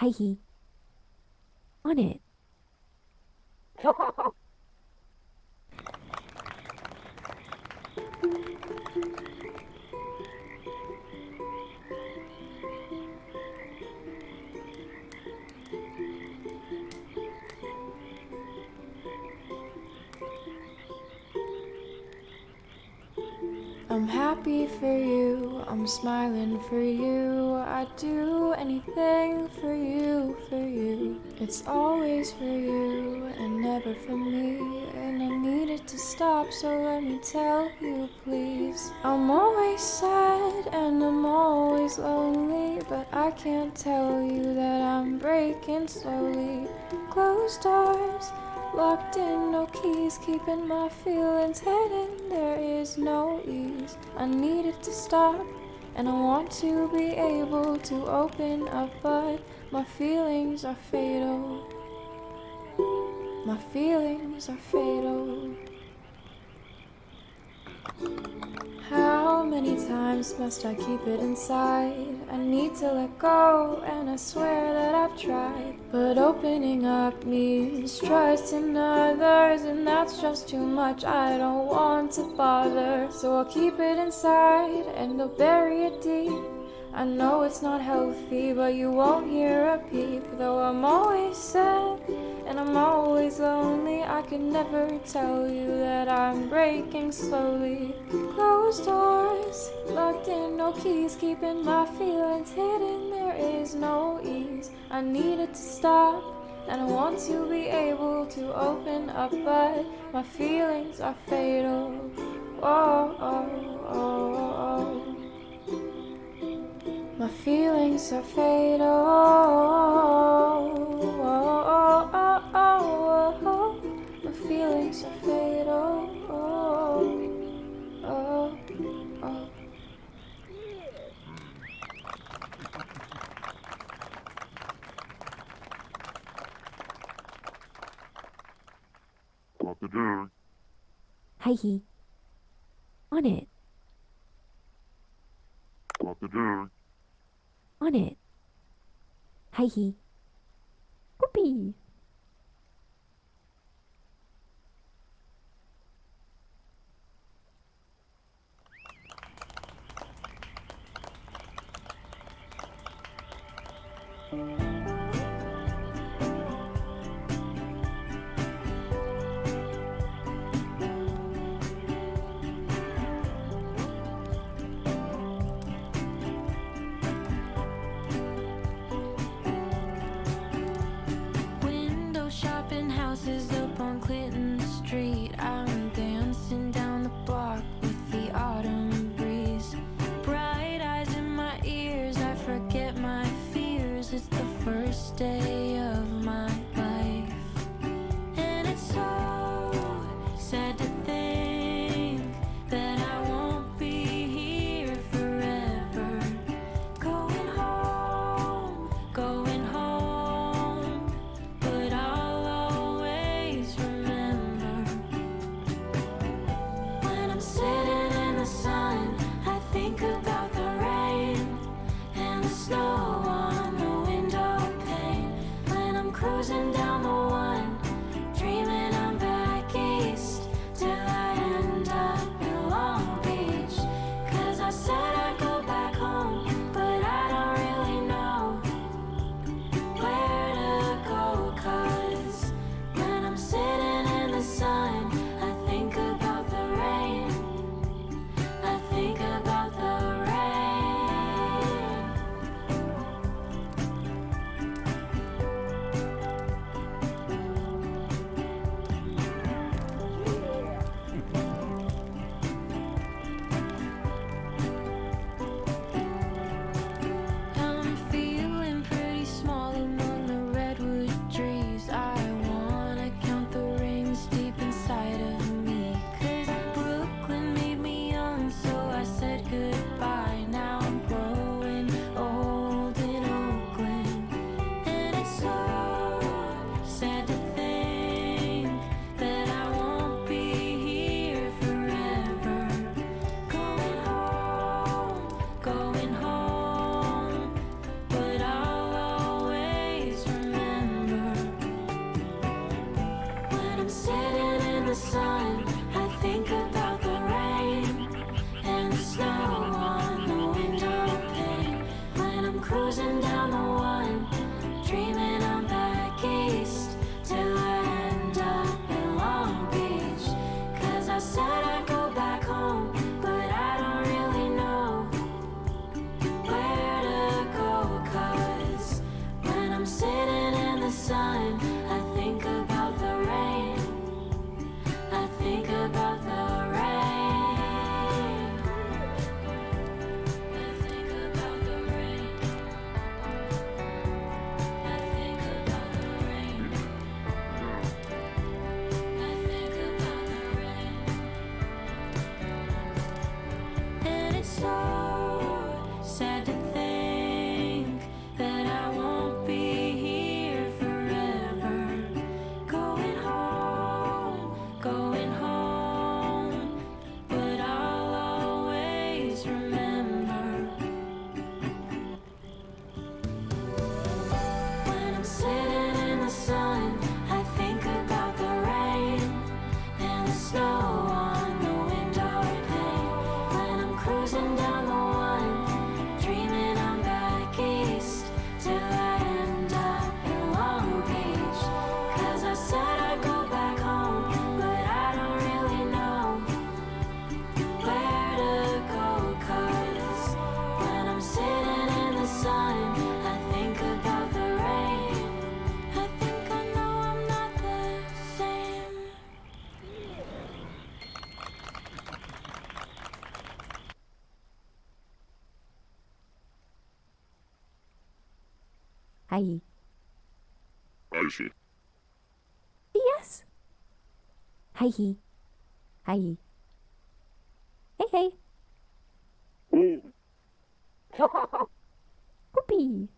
Hi, on it. I'm happy for you, I'm smiling for you, I'd do anything for you, for you. It's always for you and never for me, and I need it to stop, so let me tell you please. I'm always sad and I'm always lonely, but I can't tell you that I'm breaking slowly. Closed doors, locked in, no keys, keeping my feelings hidden, there is no ease. I need it to stop, and I want to be able to open up, but my feelings are fatal. My feelings are fatal. How many times must I keep it inside? I need to let go, and I swear that I've tried. But opening up means trusting others, and that's just too much. I don't want to bother, so I'll keep it inside and I'll bury it deep. I know it's not healthy, but you won't hear a peep. Though I'm always sad and I'm always lonely, I could never tell you that I'm breaking slowly. Closed doors, locked in, no keys, keeping my feelings hidden, there is no ease. I need it to stop, and I want to be able to open up, but my feelings are fatal. Oh, oh, oh, oh. My feelings are fatal. Oh, oh, oh, oh, oh. My feelings are fatal. Oh, oh, oh. What to do? Hi, on it. What to do? On it. Hi, whoopee. Window shopping houses up on Clinton Street. I'm dancing down the block with the autumn breeze. Bright eyes in my ears, I forget my fears. It's the first day of my life, and it's so sad to think that I won't be here forever. Going home, but I'll always remember. When I'm sitting in the sun, I think about the rain and the snow on the window pane. When I'm cruising down the one, dreaming I'm back east, till I end up in Long Beach. 'Cause I said I'd go back home, but I don't really know where to go. 'Cause when I'm sitting in the sun, I think about the rain. I think about the rain. Hi. I see. Yes. Hi. Hi. Hey. Oh. Whoopee.